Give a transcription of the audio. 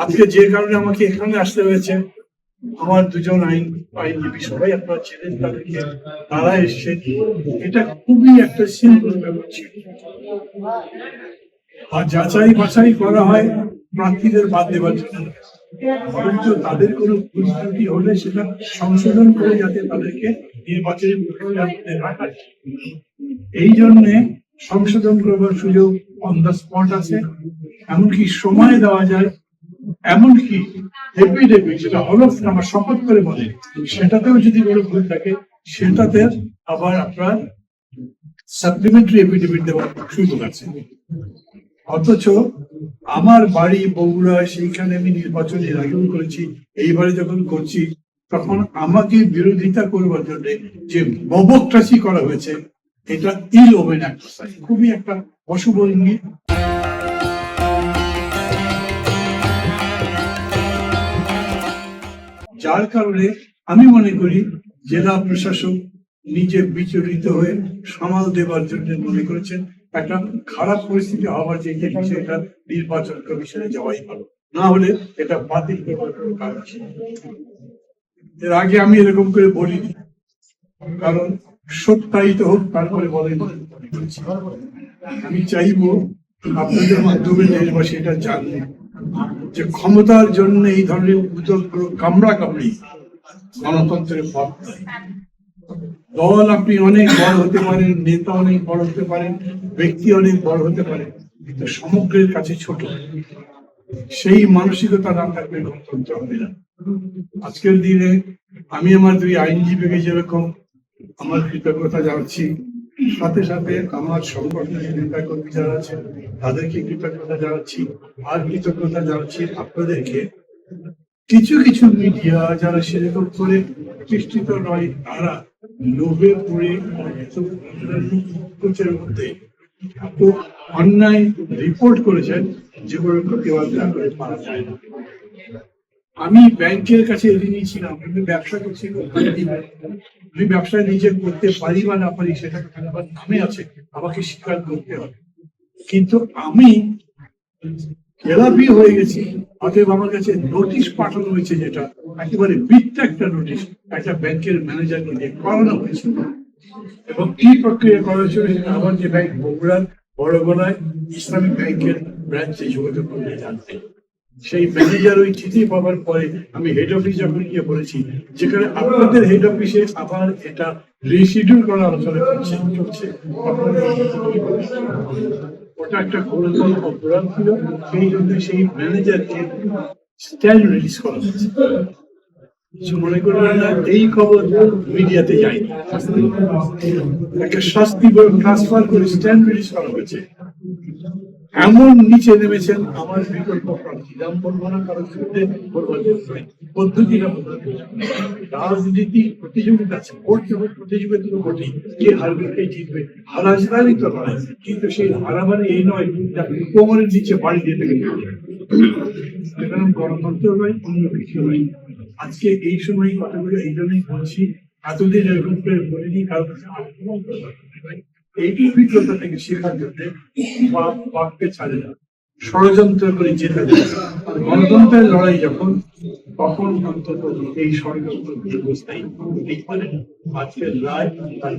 আজকে যে কারণে আমাকে এখানে আসতে হয়েছে, আমার দুজন আইনজীবী সবাই আপনারা ছিলেন, তাদেরকে তারা এসছে। এটা খুবই একটা সিম্পল ব্যাপার ছিল। আর যাচাই বাছাই করা হয় প্রার্থীদের বাদ দেওয়ার জন্য, বরঞ্চ তাদের কোনো ভুল ত্রুটি হলে সেটা সংশোধন করে যাতে তাদেরকে নির্বাচনী প্রক্রিয়ার মধ্যে রাখা যায়। এই জন্যে সংশোধন করবার সুযোগ অন দ্য স্পট আছে, এমনকি সময় দেওয়া যায়, এমনকি এফিডেভিট যেটা হলফনামা শপথ করে বলে সেটাতেও যদি কোনো ভুল থাকে সেটাতে আবার আপনার সাপ্লিমেন্টারি এফিডেভিট দেওয়ার সুযোগ আছে। অথচ আমার বাড়ি বগুড়া, সেইখানে আমি নির্বাচনের আগেও করেছি, এইবারে যখন করছি তখন আমাকে বিরোধিতা করবার জন্য যে ববক্রাসি করা হয়েছে, এটা ইল ওভেন এক্সারসাইজ, খুবই একটা অশুভ ইঙ্গিত। যার কারণে আমি মনে করি জেলা প্রশাসক নিজে বিচলিত হয়ে সামাল দেবার জন্য মনে করেছেন একটা খারাপ পরিস্থিতি হওয়ার যে বিষয়টা নির্বাচন কমিশনে যাওয়াই ভালো, না হলে এটা বাতিল করবার কোনো কারণ ছিল। এর আগে আমি এরকম করে বলিনি, কারণ সত্যায়িত হোক তারপরে বলেন। আমি চাইবো আপনাদের মাধ্যমে দেশবাসী এটা জানবে যে ক্ষমতার জন্য এই ধরনের কামড়া কামড়ি গণতন্ত্রের পথ। দল আপনি অনেক বড় হতে পারেন, নেতা অনেক বড় হতে পারেন, ব্যক্তি অনেক বড় হতে পারেন, কিন্তু সমগ্রের কাছে ছোট। সেই মানসিকতা না থাকলে গণতন্ত্র হবে না। আজকের দিনে আমি আমার দুই আইনজীবীকে যেরকম আমার কৃতজ্ঞতা জানাচ্ছি, সাথে সাথে আমার সংগঠনের নেতা কর্মী যারা আছেন তাদেরকে কৃতজ্ঞতা জানাচ্ছি, আর কৃতজ্ঞতা জানাচ্ছি আপনাদেরকে। কিছু কিছু মিডিয়া যারা সেরকম করে প্রতিষ্ঠিত নয়, তারা লোভে পড়ে মধ্যে অন্যায় রিপোর্ট করেছেন যেগুলোর প্রতিবাদ করে পারা যায় না। আমি ব্যাংকের কাছে ঋণী ছিলাম, আমি ব্যবসা করছি, আমি ব্যবসায় নিজে করতে পারি বা না পারি সেটা আমার নামে আছে, আমাকে স্বীকার করতে হবে। কিন্তু আমি খেলাপি হয়ে গেছি, অতএব আমার কাছে নোটিশ পাঠানো হয়েছে, যেটা একেবারে মিথ্যা একটা নোটিশ, একটা ব্যাংকের ম্যানেজারকে দিয়ে করানো হয়েছে। এবং কি প্রক্রিয়া করা হয়েছিল সেটা আমার যে ব্যাংক বগুড়ার বড়গোলায় ইসলামিক ব্যাংকের ব্রাঞ্চে যোগাযোগ করলে জানতে। সেই ম্যানেজার ওই চিঠি পাওয়ার পরে আমি হেড অফিস যখন গিয়ে বলেছি, যেখানে আপনাদের হেড অফিসে আবার এটা রিশিডিউল করার আলোচনা চলছে, ওটা একটা গুরুতর অপরাধ ছিল, সেই জন্য সেই ম্যানেজারকে স্ট্যান্ড রিলিজ করা হয়েছে। কিছু মনে করবেন না, এই খবর মিডিয়াতে যায়নি, একটা শাস্তি ট্রান্সফার করে স্ট্যান্ড রিলিজ করা হয়েছে। এমন নিচে নেমেছেন আমার বিকল্প প্রার্থী, নাম বলবো না কারণ পদ্ধতিটা রাজনীতি প্রতিযোগিতা আছে, প্রতিযোগিতা তো ঘটেই, কে হারবে কে জিতবে, হারাহারি তো নয়, কিন্তু সেই হারাহারি এই নয় কোমরের নিচে বাড়ি দিয়ে থেকে কারণ গণতন্ত্র নয়, অন্য কিছু নয়। আজকে এই সময় কথাগুলো এই জন্যই বলছি, এতদিন এরকম করে বলিনি, কারণ এই অভিজ্ঞতা থেকে শেখার জন্য বাক্যে ছাড়ে না, ষড়যন্ত্র করে যেতে আর গণতন্ত্রের লড়াই যখন, তখন অন্তত এই ষড়যন্ত্র ব্যবস্থাই হতেই পারে। আজকের রায় তাই